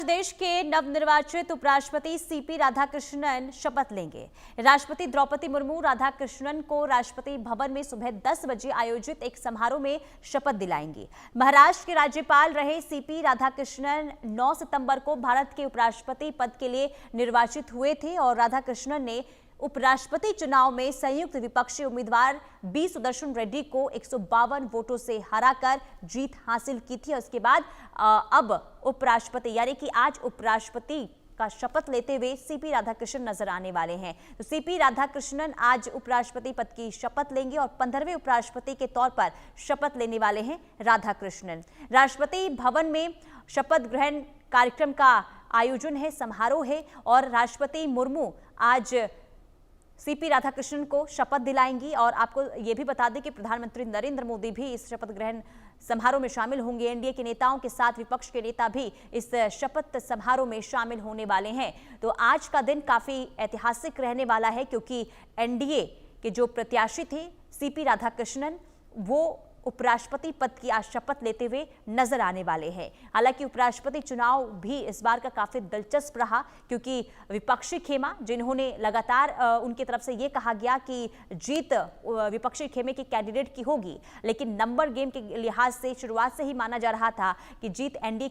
देश के नवनिर्वाचित उपराष्ट्रपति सीपी राधाकृष्णन शपथ लेंगे। राष्ट्रपति द्रौपदी मुर्मू राधाकृष्णन को राष्ट्रपति भवन में सुबह 10 बजे आयोजित एक समारोह में शपथ दिलाएंगी। महाराष्ट्र के राज्यपाल रहे सीपी राधाकृष्णन 9 सितंबर को भारत के उपराष्ट्रपति पद के लिए निर्वाचित हुए थे और राधाकृष्णन ने उपराष्ट्रपति चुनाव में संयुक्त विपक्षी उम्मीदवार बी सुदर्शन रेड्डी को 152 वोटों से हराकर जीत हासिल की थी। उसके बाद अब उपराष्ट्रपति यानी कि आज उपराष्ट्रपति का शपथ लेते हुए सीपी राधाकृष्णन नजर आने वाले हैं। तो सीपी राधाकृष्णन आज उपराष्ट्रपति पद की शपथ लेंगे और 15वें उपराष्ट्रपति के तौर पर शपथ लेने वाले हैं राधाकृष्णन। राष्ट्रपति भवन में शपथ ग्रहण कार्यक्रम का आयोजन है, समारोह है और राष्ट्रपति मुर्मू आज सीपी राधाकृष्णन को शपथ दिलाएंगी। और आपको यह भी बता दें कि प्रधानमंत्री नरेंद्र मोदी भी इस शपथ ग्रहण समारोह में शामिल होंगे। एनडीए के नेताओं के साथ विपक्ष के नेता भी इस शपथ समारोह में शामिल होने वाले हैं। तो आज का दिन काफी ऐतिहासिक रहने वाला है क्योंकि एनडीए के जो प्रत्याशी थे सीपी राधाकृष्णन वो उपराष्ट्रपति पद की आज शपथ लेते हुए नजर आने वाले हैं। हालांकि उपराष्ट्रपति चुनाव भी इस बार का काफी दिलचस्प रहा क्योंकि विपक्षी खेमा जिन्होंने लगातार उनकी तरफ से ये कहा गया कि जीत विपक्षी खेमे के कैंडिडेट की होगी, लेकिन नंबर गेम के लिहाज से शुरुआत से ही माना जा रहा था कि जीत एनडीए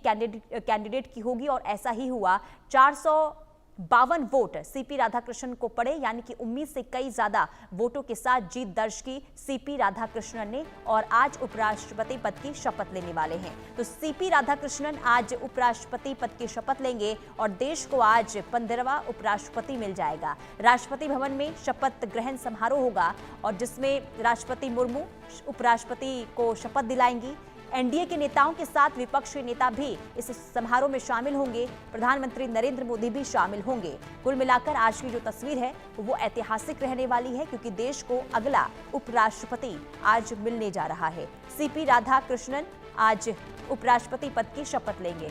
कैंडिडेट की होगी और ऐसा ही हुआ। 452 वोट सीपी राधाकृष्णन को पड़े, यानी कि उम्मीद से कई ज्यादा वोटों के साथ जीत दर्ज की सीपी राधाकृष्णन ने और आज उपराष्ट्रपति पद की शपथ लेने वाले हैं। तो सीपी राधाकृष्णन आज उपराष्ट्रपति पद की शपथ लेंगे और देश को आज 15वां उपराष्ट्रपति मिल जाएगा। राष्ट्रपति भवन में शपथ ग्रहण समारोह होगा और जिसमें राष्ट्रपति मुर्मू उपराष्ट्रपति को शपथ दिलाएंगी। एनडीए के नेताओं के साथ विपक्ष के नेता भी इस समारोह में शामिल होंगे। प्रधानमंत्री नरेंद्र मोदी भी शामिल होंगे। कुल मिलाकर आज की जो तस्वीर है वो ऐतिहासिक रहने वाली है क्योंकि देश को अगला उपराष्ट्रपति आज मिलने जा रहा है। सीपी राधाकृष्णन आज उपराष्ट्रपति पद की शपथ लेंगे।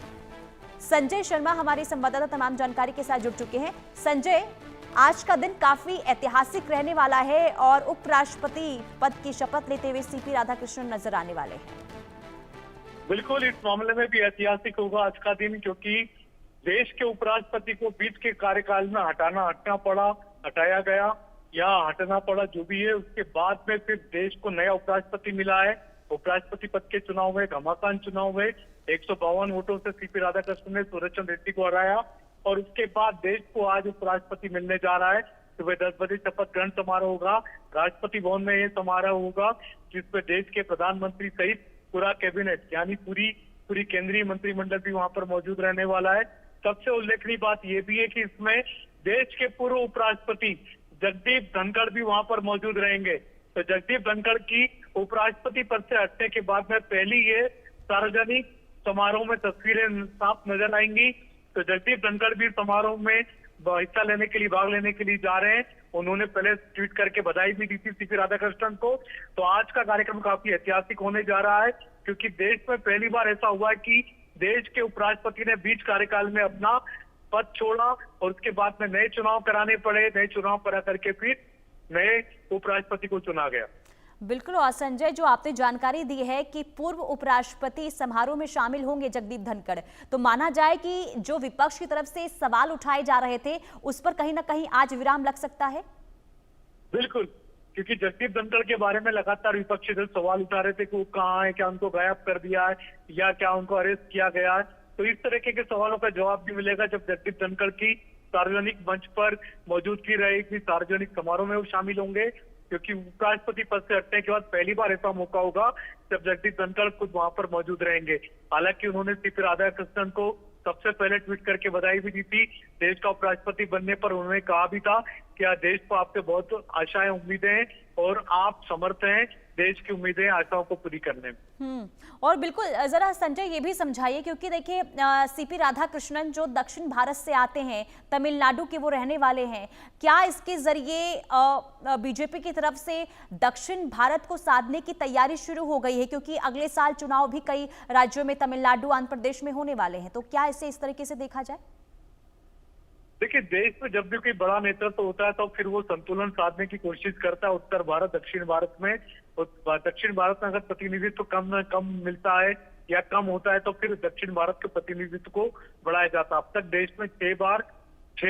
संजय शर्मा हमारे संवाददाता तमाम जानकारी के साथ जुड़ चुके हैं। संजय, आज का दिन काफी ऐतिहासिक रहने वाला है और उपराष्ट्रपति पद की शपथ लेते हुए सीपी राधाकृष्णन नजर आने वाले हैं। बिल्कुल, इस मामले में भी ऐतिहासिक होगा आज का दिन क्योंकि देश के उपराष्ट्रपति को बीच के कार्यकाल में हटाया गया या हटना पड़ा, जो भी है। उसके बाद में फिर देश को नया उपराष्ट्रपति मिला है। उपराष्ट्रपति पद के चुनाव में, घमासान चुनाव में 152 वोटों से सीपी राधाकृष्णन ने सुदर्शन रेड्डी को हराया और उसके बाद देश को आज उपराष्ट्रपति मिलने जा रहा है। सुबह 10 बजे शपथ ग्रहण समारोह होगा। राष्ट्रपति भवन में यह समारोह होगा जिसमें देश के प्रधानमंत्री सहित पूरा कैबिनेट यानी पूरी केंद्रीय मंत्रिमंडल भी वहां पर मौजूद रहने वाला है। सबसे उल्लेखनीय बात यह भी है कि इसमें देश के पूर्व उपराष्ट्रपति जगदीप धनखड़ भी वहां पर मौजूद रहेंगे। तो जगदीप धनखड़ की उपराष्ट्रपति पद से हटने के बाद में पहली ये सार्वजनिक समारोह में तस्वीरें साफ नजर आएंगी। तो जगदीप धनखड़ भी समारोह में हिस्सा लेने के लिए, भाग लेने के लिए जा रहे हैं। उन्होंने पहले ट्वीट करके बधाई भी दी थी सीपी राधाकृष्णन को। तो आज का कार्यक्रम काफी ऐतिहासिक होने जा रहा है क्योंकि देश में पहली बार ऐसा हुआ है कि देश के उपराष्ट्रपति ने बीच कार्यकाल में अपना पद छोड़ा और उसके बाद में नए चुनाव कराने पड़े। नए चुनाव करा करके फिर नए उपराष्ट्रपति को चुना गया। बिल्कुल। और संजय, जो आपने जानकारी दी है कि पूर्व उपराष्ट्रपति समारोह में शामिल होंगे जगदीप धनखड़, तो माना जाए कि जो विपक्ष की तरफ से सवाल उठाए जा रहे थे उस पर कहीं ना कहीं आज विराम लग सकता है। बिल्कुल, क्योंकि जगदीप धनखड़ के बारे में लगातार विपक्षी दल सवाल उठा रहे थे कि वो कहाँ है, क्या उनको गायब कर दिया है या क्या उनको अरेस्ट किया गया है। तो इस तरीके के सवालों का जवाब भी मिलेगा जब जगदीप धनखड़ की सार्वजनिक मंच पर मौजूदगी रहेगी, सार्वजनिक समारोह में वो शामिल होंगे। क्योंकि उपराष्ट्रपति पद से हटने के बाद पहली बार ऐसा मौका होगा जब जगदीप धनखड़ खुद वहां पर मौजूद रहेंगे। हालांकि उन्होंने सीपी राधाकृष्णन को सबसे पहले ट्वीट करके बधाई भी दी थी। देश का उपराष्ट्रपति बनने पर उन्होंने कहा भी था कि देश को आपसे बहुत आशाएं, उम्मीदें हैं और आप समर्थ हैं देश की उम्मीदें, आशाओं को पूरी करने में। और बिल्कुल, जरा संजय ये भी समझाइए क्योंकि देखिए सीपी राधाकृष्णन जो दक्षिण भारत से आते हैं, तमिलनाडु के वो रहने वाले हैं, क्या इसके जरिए बीजेपी की तरफ से दक्षिण भारत को साधने की तैयारी शुरू हो गई है क्योंकि अगले साल चुनाव भी कई राज्यों में, तमिलनाडु, आंध्र प्रदेश में होने वाले हैं, तो क्या इसे इस तरीके से देखा जाए? देखिए, देश में जब भी कोई बड़ा नेतृत्व होता है तो फिर वो संतुलन साधने की कोशिश करता है। उत्तर भारत, दक्षिण भारत में, दक्षिण भारत में अगर प्रतिनिधित्व कम मिलता है या कम होता है तो फिर दक्षिण भारत के प्रतिनिधित्व को बढ़ाया जाता। अब तक देश में 6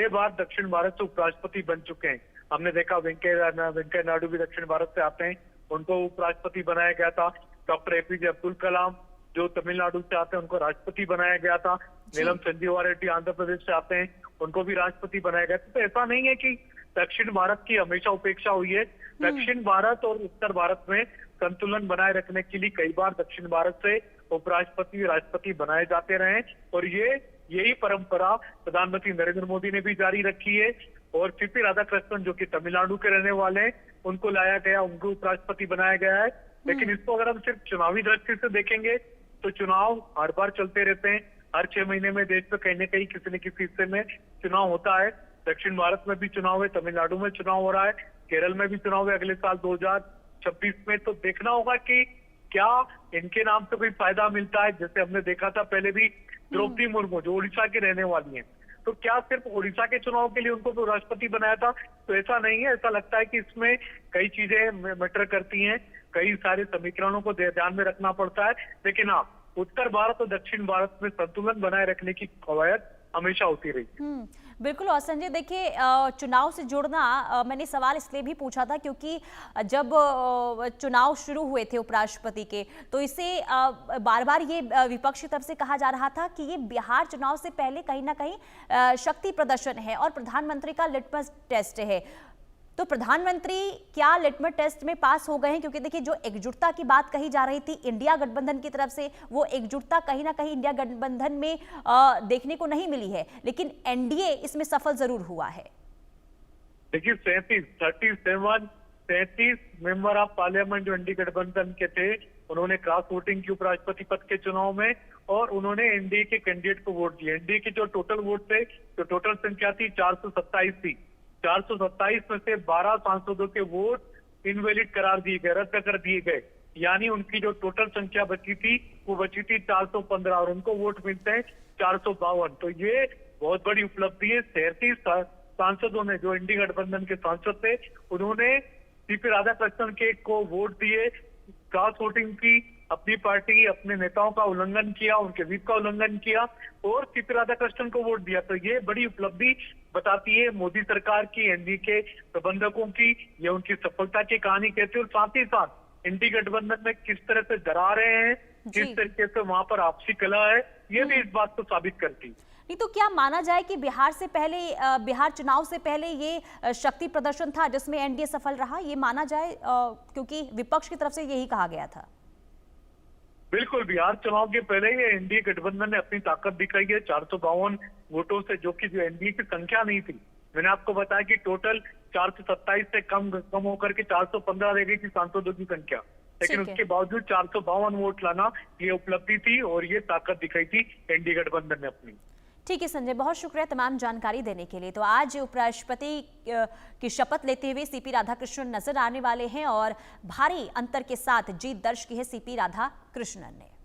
बार दक्षिण भारत से उपराष्ट्रपति बन चुके हैं। हमने देखा वेंकैया नायडू भी दक्षिण भारत से आते हैं, उनको उपराष्ट्रपति बनाया गया था। डॉक्टर एपीजे अब्दुल कलाम जो तमिलनाडु से आते हैं, उनको राष्ट्रपति बनाया गया था। नीलम संजीवा रेड्डी आंध्र प्रदेश से आते हैं, उनको भी राष्ट्रपति बनाया गया था। तो ऐसा नहीं है कि दक्षिण भारत की हमेशा उपेक्षा हुई है। दक्षिण भारत और उत्तर भारत में संतुलन बनाए रखने के लिए कई बार दक्षिण भारत से उपराष्ट्रपति राष्ट्रपति बनाए जाते रहे और यही परंपरा प्रधानमंत्री नरेंद्र मोदी ने भी जारी रखी है। और सीपी राधाकृष्णन जो कि तमिलनाडु के रहने वाले हैं, उनको लाया गया, उनको उपराष्ट्रपति बनाया गया है। लेकिन इसको अगर हम सिर्फ चुनावी दृष्टि से देखेंगे तो चुनाव हर बार चलते रहते हैं। हर 6 महीने में देश में कहीं न कहीं किसी न किसी हिस्से में चुनाव होता है। दक्षिण भारत में भी चुनाव है, तमिलनाडु में चुनाव हो रहा है, केरल में भी चुनाव है अगले साल 2026 में। तो देखना होगा कि क्या इनके नाम से कोई फायदा मिलता है। जैसे हमने देखा था पहले भी द्रौपदी मुर्मू जो उड़ीसा की रहने वाली हैं, तो क्या सिर्फ उड़ीसा के चुनाव के लिए उनको राष्ट्रपति बनाया था? तो ऐसा नहीं है। ऐसा लगता है कि इसमें कई चीजें मैटर करती हैं, कई सारे समीकरणों को ध्यान में रखना पड़ता है। लेकिन हाँ, उत्तर भारत और दक्षिण भारत में संतुलन बनाए रखने की कवायद हमेशा होती रही। बिल्कुल। और संजय देखिए, चुनाव से जुड़ना मैंने सवाल इसलिए भी पूछा था क्योंकि जब चुनाव शुरू हुए थे उपराष्ट्रपति के, तो इसे बार बार ये विपक्ष की तरफ से कहा जा रहा था कि ये बिहार चुनाव से पहले कहीं ना कहीं शक्ति प्रदर्शन है और प्रधानमंत्री का लिटमस टेस्ट है। तो प्रधानमंत्री क्या लिटमस टेस्ट में पास हो गए हैं? क्योंकि देखिए, जो एकजुटता की बात कही जा रही थी इंडिया गठबंधन की तरफ से, वो एकजुटता कहीं ना कहीं इंडिया गठबंधन में देखने को नहीं मिली है, लेकिन एनडीए इसमें सफल जरूर हुआ है। देखिए 37 मेंबर ऑफ पार्लियामेंट जो एनडीए गठबंधन के थे, उन्होंने क्रॉस वोटिंग की उपराष्ट्रपति पद के चुनाव में और उन्होंने एनडीए के कैंडिडेट को वोट दिया। एनडीए के जो टोटल वोट थे, जो टोटल संख्या थी 427 थी। 427 में से 12 सांसदों के वोट इनवैलिड करार दिए गए, रद्द कर दिए गए। यानी उनकी जो टोटल संख्या बची थी वो बची थी 415 और उनको वोट मिलते हैं 452। तो ये बहुत बड़ी उपलब्धि है। 33 सांसदों ने, जो एनडीए गठबंधन के सांसद थे, उन्होंने सीपी राधाकृष्णन के को वोट दिए। क्रॉस वोटिंग की अपनी पार्टी अपने नेताओं का उल्लंघन किया, उनके विप का उल्लंघन किया और सीपी राधाकृष्णन को वोट दिया। तो ये बड़ी उपलब्धि बताती है मोदी सरकार की, एनडीए के प्रबंधकों की। ये उनकी सफलता की कहानी कहती है। और साथ ही साथ एनडीए गठबंधन में किस तरह से डरा रहे हैं, किस तरीके से वहां पर आपसी कला है, ये भी इस बात को साबित करती। नहीं तो क्या माना जाए कि बिहार चुनाव से पहले ये शक्ति प्रदर्शन था जिसमें एनडीए सफल रहा, ये माना जाए? क्योंकि विपक्ष की तरफ से यही कहा गया था। बिल्कुल, बिहार चुनाव के पहले ही एनडीए गठबंधन ने अपनी ताकत दिखाई है 452 वोटों से, जो कि जो एनडीए की संख्या नहीं थी। मैंने आपको बताया कि टोटल 427 से कम होकर के 415 रह गई थी सांसदों की संख्या, लेकिन उसके बावजूद 452 वोट लाना ये उपलब्धि थी और ये ताकत दिखाई थी एनडीए गठबंधन ने अपनी। ठीक है संजय, बहुत शुक्रिया तमाम जानकारी देने के लिए। तो आज उपराष्ट्रपति की शपथ लेते हुए सीपी राधाकृष्णन नजर आने वाले हैं और भारी अंतर के साथ जीत दर्ज की है सीपी राधाकृष्णन ने।